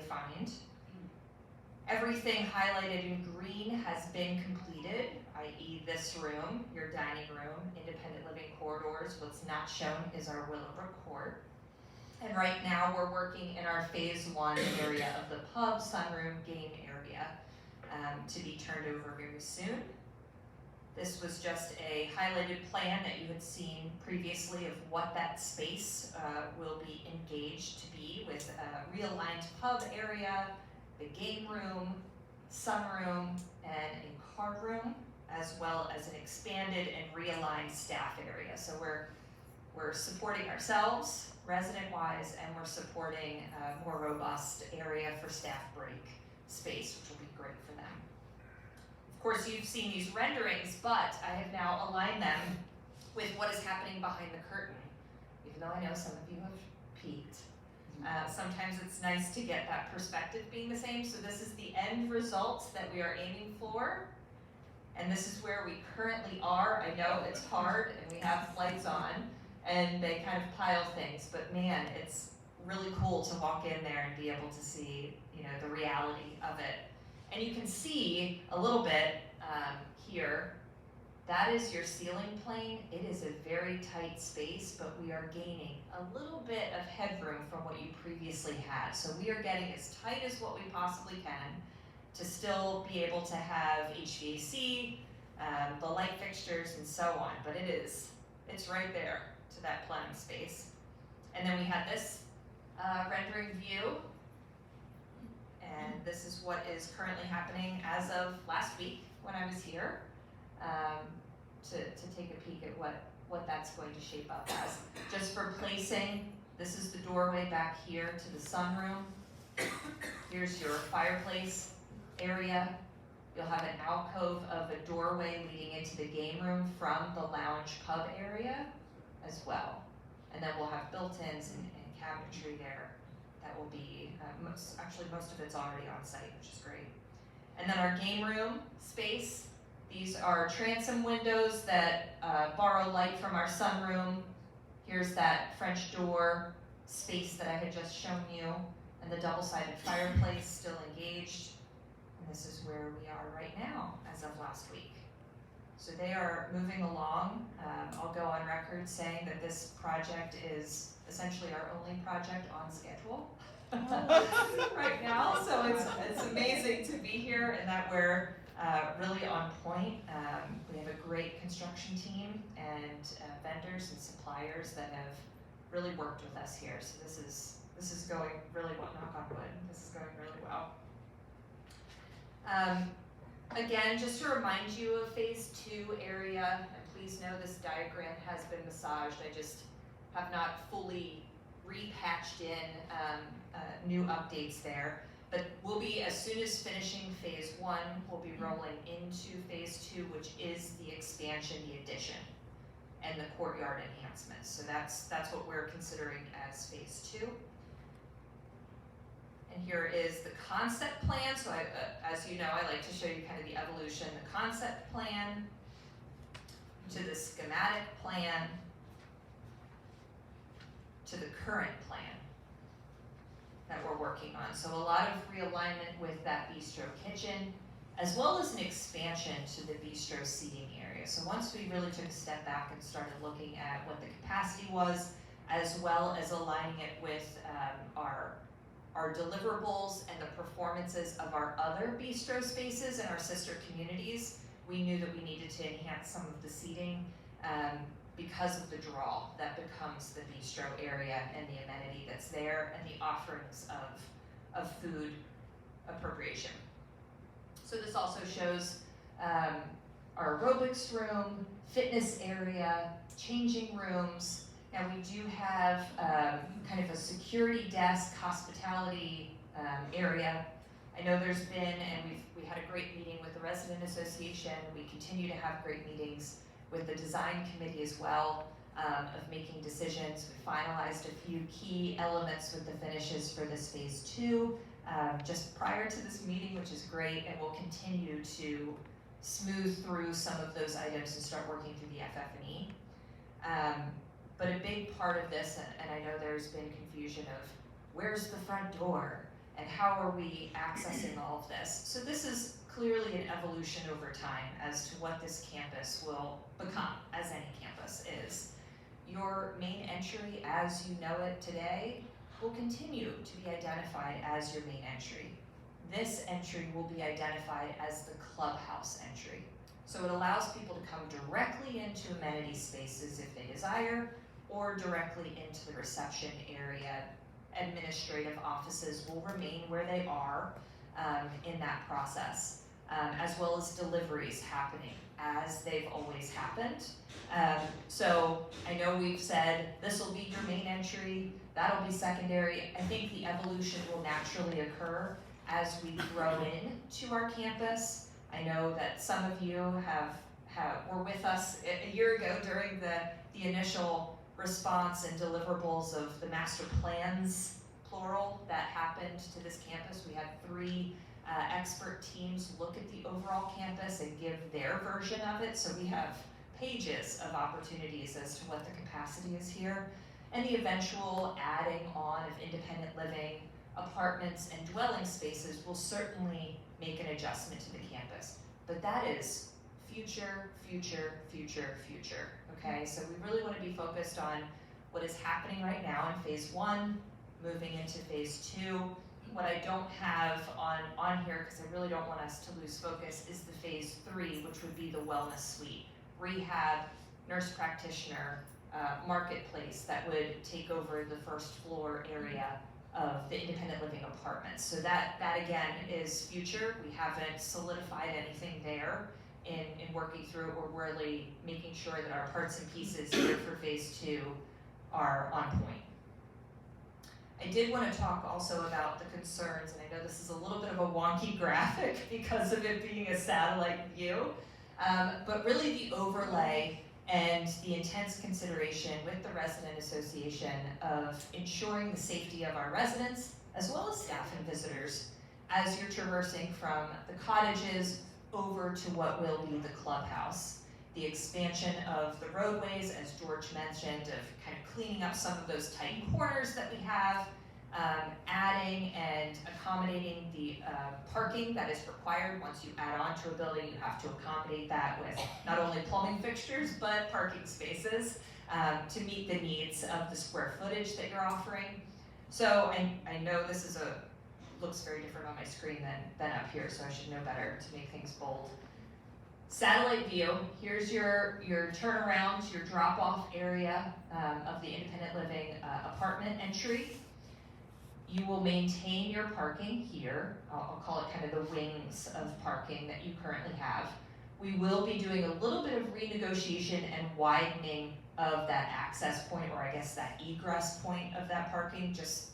find. Everything highlighted in green has been completed, i.e. this room, your dining room, independent living corridors. What's not shown is our Willowbrook Court. And right now we're working in our phase 1 area of the pub, sunroom, game area to be turned over very soon. This was just a highlighted plan that you had seen previously of what that space will be engaged to be, with a realigned pub area, the game room, sunroom, and a card room, as well as an expanded and realigned staff area. So we're supporting ourselves resident-wise, and we're supporting a more robust area for staff break space, which will be great for them. Of course, you've seen these renderings, but I have now aligned them with what is happening behind the curtain, even though I know some of you have peeked. Sometimes it's nice to get that perspective being the same. So this is the end results that we are aiming for. And this is where we currently are. I know it's hard and we have lights on and they kind of pile things, but man, it's really cool to walk in there and be able to see, the reality of it. And you can see a little bit here. That is your ceiling plane. It is a very tight space, but we are gaining a little bit of headroom from what you previously had. So we are getting as tight as what we possibly can to still be able to have HVAC, the light fixtures, and so on. But it's right there to that plenum space. And then we had this rendering view. And this is what is currently happening as of last week when I was here. To take a peek at what that's going to shape up as. Just for placing, this is the doorway back here to the sunroom. Here's your fireplace area. You'll have an alcove of a doorway leading into the game room from the lounge pub area as well. And then we'll have built-ins and cabinetry there. That will be, most of it's already on site, which is great. And then our game room space. These are transom windows that borrow light from our sunroom. Here's that French door space that I had just shown you, and the double-sided fireplace still engaged. And this is where we are right now as of last week. So they are moving along. I'll go on record saying that this project is essentially our only project on schedule right now. So it's amazing to be here and that we're really on point. We have a great construction team and vendors and suppliers that have really worked with us here. So this is going really well, knock on wood, this is going really well. Again, just to remind you of phase 2 area, and please know this diagram has been massaged. I just have not fully repatched in new updates there. But we'll be, as soon as finishing phase 1, we'll be rolling into phase 2, which is the expansion, the addition, and the courtyard enhancements. So that's what we're considering as phase 2. And here is the concept plan. So as you know, I like to show you kind of the evolution, the concept plan to the schematic plan to the current plan that we're working on. So a lot of realignment with that bistro kitchen, as well as an expansion to the bistro seating area. So once we really took a step back and started looking at what the capacity was, as well as aligning it with our deliverables and the performances of our other bistro spaces and our sister communities, we knew that we needed to enhance some of the seating because of the draw that becomes the bistro area and the amenity that's there and the offerings of food appropriation. So this also shows our aerobics room, fitness area, changing rooms. Now we do have kind of a security desk, hospitality area. I know there's been, and we had a great meeting with the resident association. We continue to have great meetings with the design committee as well, of making decisions. We finalized a few key elements with the finishes for this phase 2 just prior to this meeting, which is great, and we'll continue to smooth through some of those items and start working through the FF&E. But a big part of this, and I know there's been confusion of where's the front door? and how are we accessing all of this. So this is clearly an evolution over time as to what this campus will become, as any campus is. Your main entry as you know it today will continue to be identified as your main entry. This entry will be identified as the clubhouse entry. So it allows people to come directly into amenity spaces if they desire, or directly into the reception area. Administrative offices will remain where they are in that process, as well as deliveries happening as they've always happened. So I know we've said this will be your main entry, that'll be secondary. I think the evolution will naturally occur as we grow into our campus. I know that some of you were with us a year ago during the initial response and deliverables of the master plans, plural, that happened to this campus. We had 3 expert teams look at the overall campus and give their version of it. So we have pages of opportunities as to what the capacity is here. And the eventual adding on of independent living, apartments, and dwelling spaces will certainly make an adjustment to the campus. But that is future, future, future, future, okay? So we really want to be focused on what is happening right now in phase 1, moving into phase 2. What I don't have on here, because I really don't want us to lose focus, is the phase 3, which would be the wellness suite, rehab, nurse practitioner, marketplace that would take over the first floor area of the independent living apartments. So that again is future. We haven't solidified anything there in working through it. We're really making sure that our parts and pieces here for phase 2 are on point. I did want to talk also about the concerns, and I know this is a little bit of a wonky graphic because of it being a satellite view, but really the overlay and the intense consideration with the resident association of ensuring the safety of our residents as well as staff and visitors as you're traversing from the cottages over to what will be the clubhouse. The expansion of the roadways, as George mentioned, of kind of cleaning up some of those tight corners that we have, adding and accommodating the parking that is required. Once you add on to a building, you have to accommodate that with not only plumbing fixtures, but parking spaces to meet the needs of the square footage that you're offering. So I know this looks very different on my screen than up here, so I should know better to make things bold. Satellite view, here's your turnaround, your drop-off area of the independent living apartment entry. You will maintain your parking here. I'll call it kind of the wings of parking that you currently have. We will be doing a little bit of renegotiation and widening of that access point, or I guess that egress point of that parking, just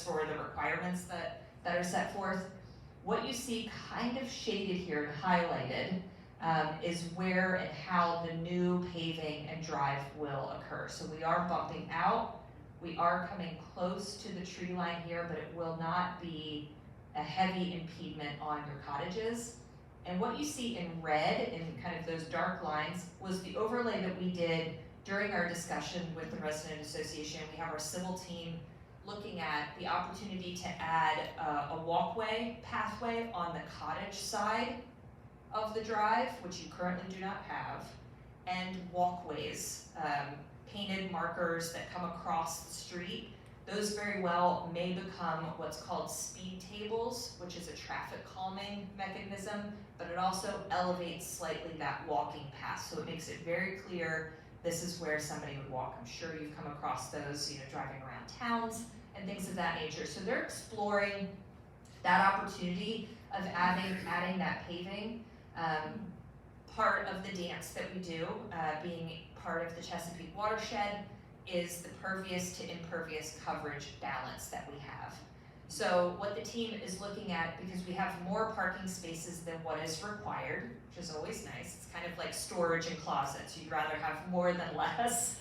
for the requirements that are set forth. What you see kind of shaded here and highlighted is where and how the new paving and drive will occur. So we are bumping out. We are coming close to the tree line here, but it will not be a heavy impediment on your cottages. And what you see in red, in kind of those dark lines, was the overlay that we did during our discussion with the resident association. We have our civil team looking at the opportunity to add a pathway on the cottage side of the drive, which you currently do not have, and walkways, painted markers that come across the street. Those very well may become what's called speed tables, which is a traffic calming mechanism, but it also elevates slightly that walking path. So it makes it very clear this is where somebody would walk. I'm sure you've come across those, driving around towns and things of that nature. So they're exploring that opportunity of adding that paving. Part of the dance that we do, being part of the Chesapeake watershed, is the pervious to impervious coverage balance that we have. So what the team is looking at, because we have more parking spaces than what is required, which is always nice. It's kind of like storage in closets. You'd rather have more than less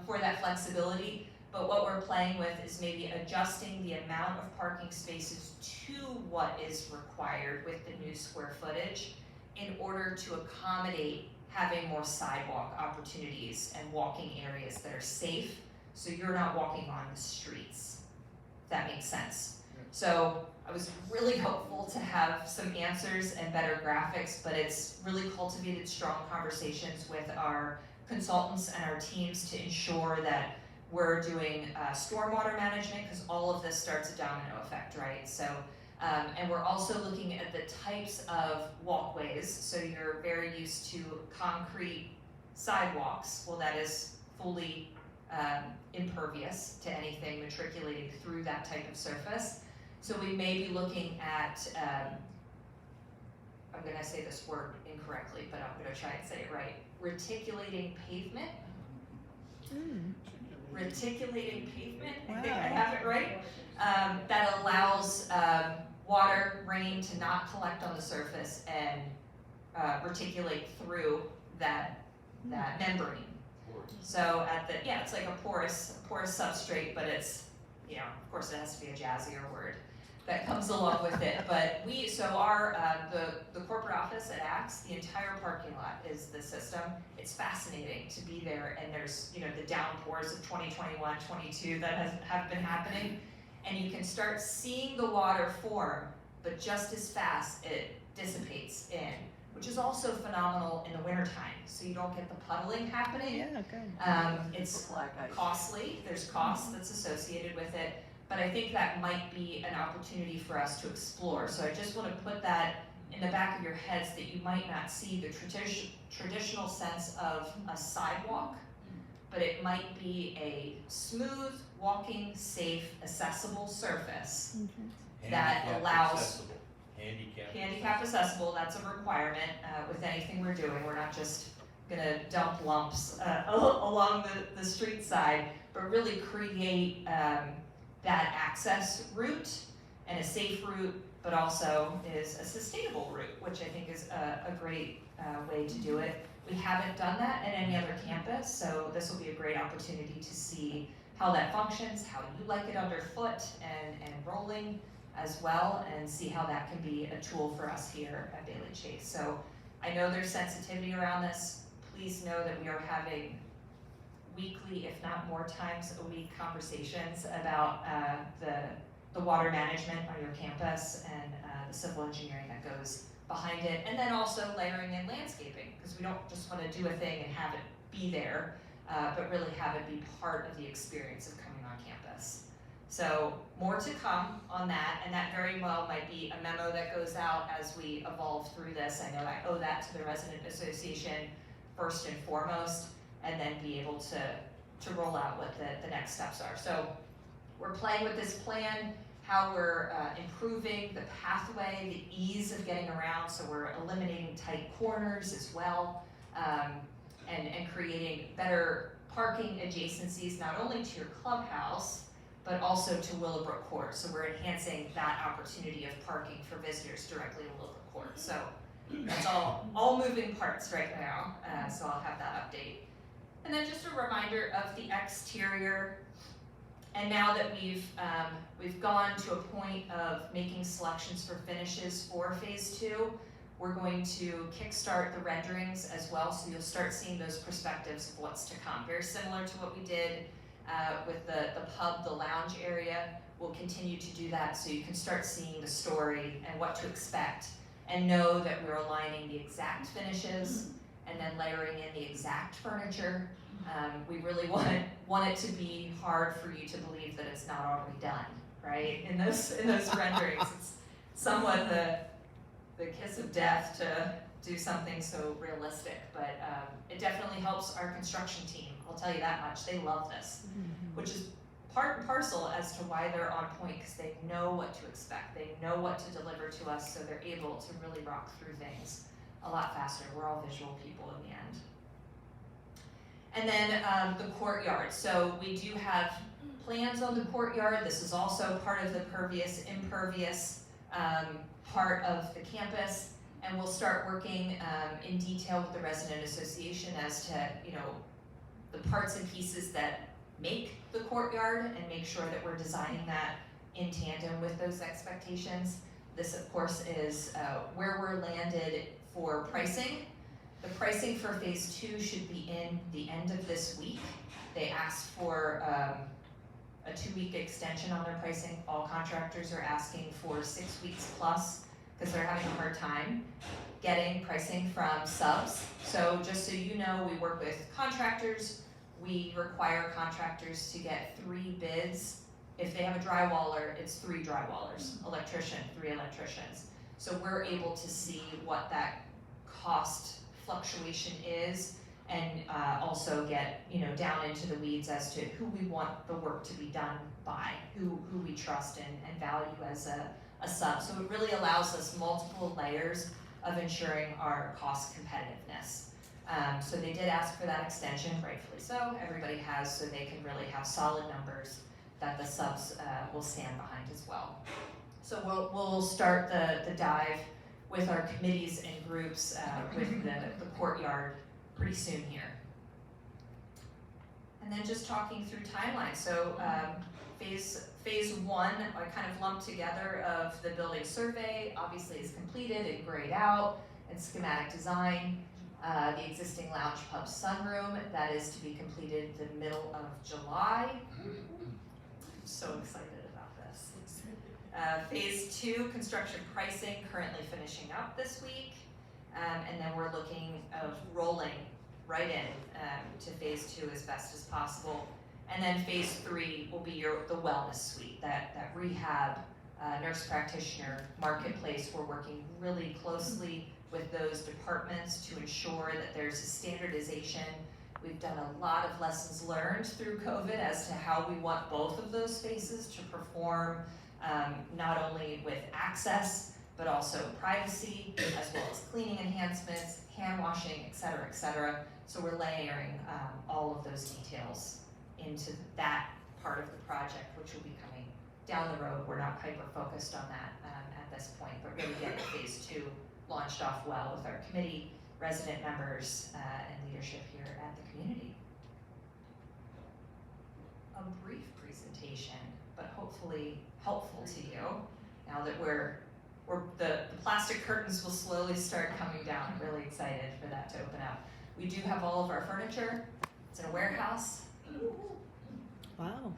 for that flexibility. But what we're playing with is maybe adjusting the amount of parking spaces to what is required with the new square footage in order to accommodate having more sidewalk opportunities and walking areas that are safe, so you're not walking on the streets, if that makes sense. So I was really hopeful to have some answers and better graphics, but it's really cultivated strong conversations with our consultants and our teams to ensure that we're doing stormwater management, because all of this starts a domino effect, right? So, and we're also looking at the types of walkways. So you're very used to concrete sidewalks. Well, that is fully impervious to anything matriculating through that type of surface. So we may be looking at, I'm gonna say this word incorrectly, but I'm gonna try and say it right. Reticulating pavement. Reticulating pavement, I think I have it right. That allows water, rain to not collect on the surface and reticulate through that membrane. So it's like a porous substrate, but it's, of course it has to be a jazzier word that comes along with it. But the corporate office at Axe, the entire parking lot is the system. It's fascinating to be there, and there's, the downpours of 2021, 22 that have been happening, and you can start seeing the water form, but just as fast it dissipates in, which is also phenomenal in the wintertime, so you don't get the puddling happening. Yeah, good. It's costly, there's cost that's associated with it, but I think that might be an opportunity for us to explore. So I just want to put that in the back of your heads, that you might not see the traditional sense of a sidewalk, but it might be a smooth, walking, safe, accessible surface that allows handicap accessible. That's a requirement with anything we're doing. We're not just gonna dump lumps along the street side, but really create that access route and a safe route, but also is a sustainable route, which I think is a great way to do it. We haven't done that at any other campus, so this will be a great opportunity to see how that functions, how you like it underfoot and rolling as well, and see how that can be a tool for us here at Bailey Chase. So I know there's sensitivity around this. Please know that we are having weekly, if not more times a week, conversations about the water management on your campus and the civil engineering that goes behind it, and then also layering in landscaping, because we don't just want to do a thing and have it be there, but really have it be part of the experience of coming on campus. So more to come on that, and that very well might be a memo that goes out as we evolve through this. I know I owe that to the resident association first and foremost, and then be able to roll out what the next steps are. So we're playing with this plan, how we're improving the pathway, the ease of getting around, so we're eliminating tight corners as well, and creating better parking adjacencies, not only to your clubhouse, but also to Willowbrook Court. So we're enhancing that opportunity of parking for visitors directly to Willowbrook Court. So that's all moving parts right now, so I'll have that update. And then just a reminder of the exterior. And now that we've gone to a point of making selections for finishes for phase 2, we're going to kickstart the renderings as well, so you'll start seeing those perspectives of what's to come. Very similar to what we did with the pub, the lounge area. We'll continue to do that, so you can start seeing the story and what to expect, and know that we're aligning the exact finishes and then layering in the exact furniture. We really want it to be hard for you to believe that it's not already done, right? In those renderings, it's somewhat the kiss of death to do something so realistic, but it definitely helps our construction team. I'll tell you that much. They love this, which is part and parcel as to why they're on point, because they know what to expect. They know what to deliver to us, so they're able to really rock through things a lot faster. We're all visual people in the end. And then the courtyard. So we do have plans on the courtyard. This is also part of the pervious, impervious part of the campus. And we'll start working in detail with the resident association as to, the parts and pieces that make the courtyard, and make sure that we're designing that in tandem with those expectations. This, of course, is where we're landed for pricing. The pricing for phase 2 should be in the end of this week. They asked for a 2-week extension on their pricing. All contractors are asking for 6 weeks plus, because they're having a hard time getting pricing from subs. So just so you know, we work with contractors. We require contractors to get 3 bids. If they have a drywaller, it's 3 drywallers, electrician, 3 electricians. So we're able to see what that cost fluctuation is, and also get down into the weeds as to who we want the work to be done by, who we trust and value as a sub. So it really allows us multiple layers of ensuring our cost competitiveness. So they did ask for that extension, rightfully so. Everybody has, so they can really have solid numbers that the subs will stand behind as well. So we'll start the dive with our committees and groups with the courtyard pretty soon here. And then just talking through timelines. So phase 1, I kind of lumped together of the building survey, obviously is completed and grayed out, and schematic design. The existing lounge pub sunroom, that is to be completed the middle of July. I'm so excited about this. Phase 2, construction pricing, currently finishing up this week. And then we're looking of rolling right in to phase 2 as best as possible. And then phase 3 will be the wellness suite, that rehab, nurse practitioner marketplace. We're working really closely with those departments to ensure that there's a standardization. We've done a lot of lessons learned through COVID as to how we want both of those spaces to perform, not only with access, but also privacy, as well as cleaning enhancements, hand washing, et cetera, et cetera. So we're layering all of those details into that part of the project, which will be coming down the road. We're not hyper-focused on that at this point, but really getting phase 2 launched off well with our committee, resident members, and leadership here at the community. A brief presentation, but hopefully helpful to you now that the plastic curtains will slowly start coming down. I'm really excited for that to open up. We do have all of our furniture. It's in a warehouse. Wow.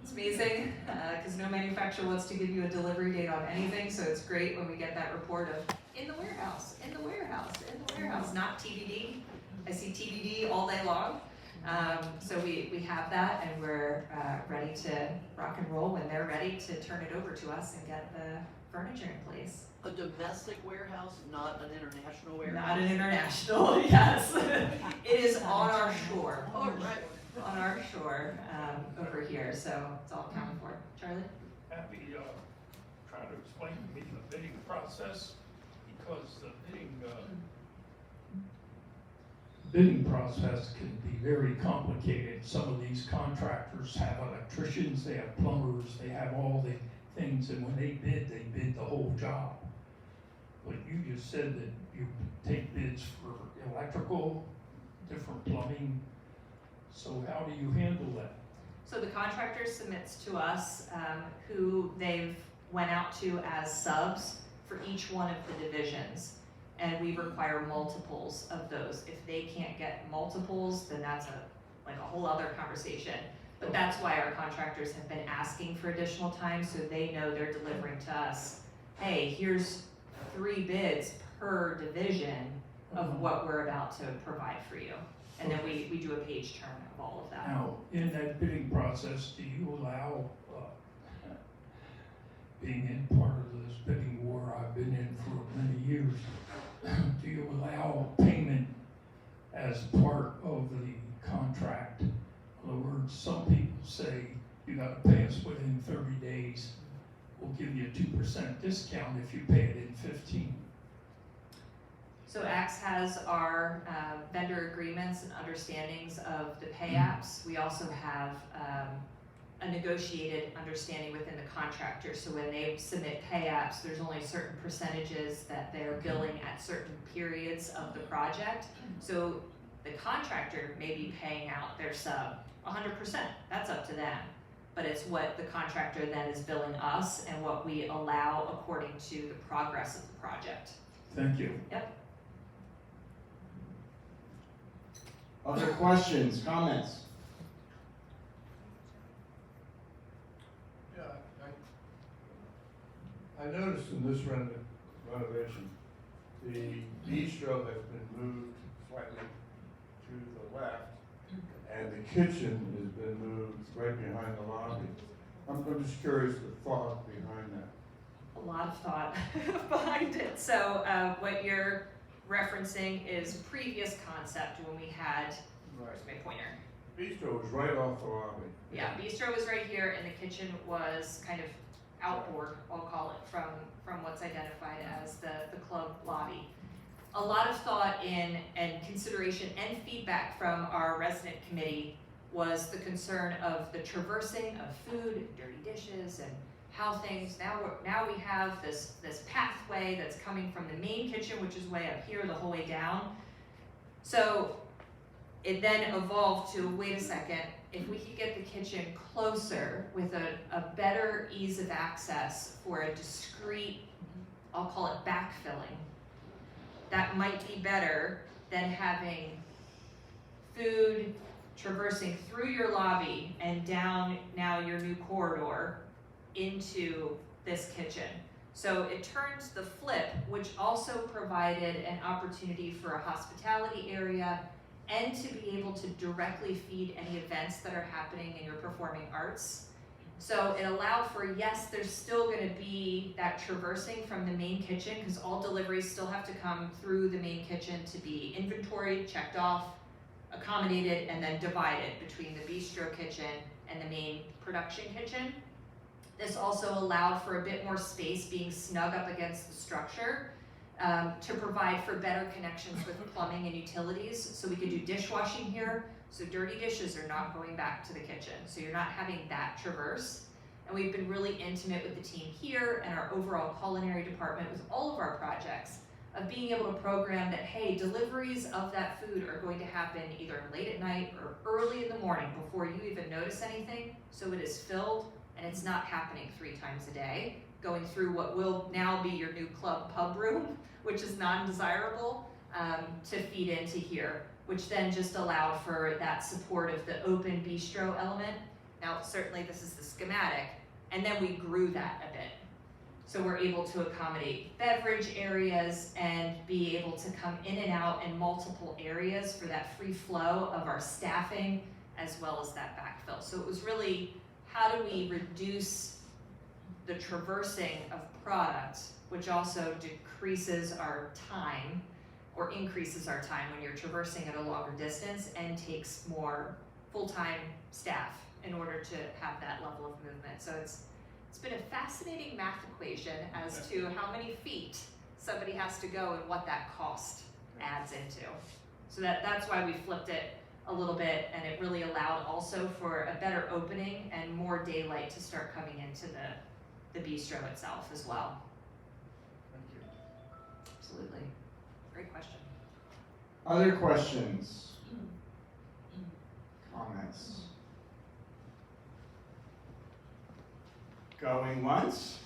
It's amazing, because no manufacturer wants to give you a delivery date on anything, so it's great when we get that report of in the warehouse, in the warehouse, in the warehouse, not TBD. I see TBD all day long. So we have that, and we're ready to rock and roll when they're ready to turn it over to us and get the furniture in place. A domestic warehouse, not an international warehouse? Not an international, yes. It is on our shore. Oh, right. On our shore over here, so it's all accounted for. Charlie? Happy trying to explain to me the bidding process, because the bidding process can be very complicated. Some of these contractors have electricians, they have plumbers, they have all the things, and when they bid the whole job. But you just said that you take bids for electrical, different plumbing. So how do you handle that? So the contractor submits to us who they've went out to as subs for each one of the divisions, and we require multiples of those. If they can't get multiples, then that's a whole other conversation. But that's why our contractors have been asking for additional time, so they know they're delivering to us, hey, here's 3 bids per division of what we're about to provide for you. And then we do a page turn of all of that. Now, in that bidding process, do you allow, being in part of this bidding war I've been in for many years, do you allow payment as part of the contract? In other words, some people say you got to pay us within 30 days. We'll give you a 2% discount if you pay it in 15. So ACTS has our vendor agreements and understandings of the pay apps. We also have a negotiated understanding within the contractor. So when they submit pay apps, there's only certain percentages that they're billing at certain periods of the project. So the contractor may be paying out their sub 100%, that's up to them. But it's what the contractor then is billing us and what we allow according to the progress of the project. Thank you. Yep. Other questions, comments? I noticed in this renovation, the bistro has been moved slightly to the left, and the kitchen has been moved right behind the lobby. I'm just curious the thought behind that. A lot of thought behind it. So what you're referencing is previous concept when we had, where's my pointer? Bistro was right off the lobby. Yeah, bistro was right here and the kitchen was kind of outboard, I'll call it, from what's identified as the club lobby. A lot of thought in and consideration and feedback from our resident committee was the concern of the traversing of food, dirty dishes, and how things, now we have this pathway that's coming from the main kitchen, which is way up here the whole way down. So it then evolved to, wait a second, if we could get the kitchen closer with a better ease of access for a discrete, I'll call it backfilling, that might be better than having food traversing through your lobby and down now your new corridor into this kitchen. So it turns the flip, which also provided an opportunity for a hospitality area and to be able to directly feed any events that are happening in your performing arts. So it allowed for, yes, there's still gonna be that traversing from the main kitchen because all deliveries still have to come through the main kitchen to be inventoried, checked off, accommodated, and then divided between the bistro kitchen and the main production kitchen. This also allowed for a bit more space being snug up against the structure to provide for better connections with plumbing and utilities. So we could do dishwashing here, so dirty dishes are not going back to the kitchen. So you're not having that traverse. And we've been really intimate with the team here and our overall culinary department with all of our projects of being able to program that, hey, deliveries of that food are going to happen either late at night or early in the morning before you even notice anything. So it is filled and it's not happening 3 times a day, going through what will now be your new club pub room, which is non-desirable, to feed into here, which then just allowed for that support of the open bistro element. Now, certainly this is the schematic, and then we grew that a bit. So we're able to accommodate beverage areas and be able to come in and out in multiple areas for that free flow of our staffing as well as that backfill. So it was really, how do we reduce the traversing of product, which also decreases our time or increases our time when you're traversing at a longer distance and takes more full-time staff in order to have that level of movement. So it's been a fascinating math equation as to how many feet somebody has to go and what that cost adds into. So that's why we flipped it a little bit, and it really allowed also for a better opening and more daylight to start coming into the bistro itself as well. Thank you. Absolutely. Great question. Other questions? Comments? Going once?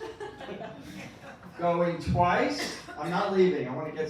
Going twice? I'm not leaving, I wanna get some.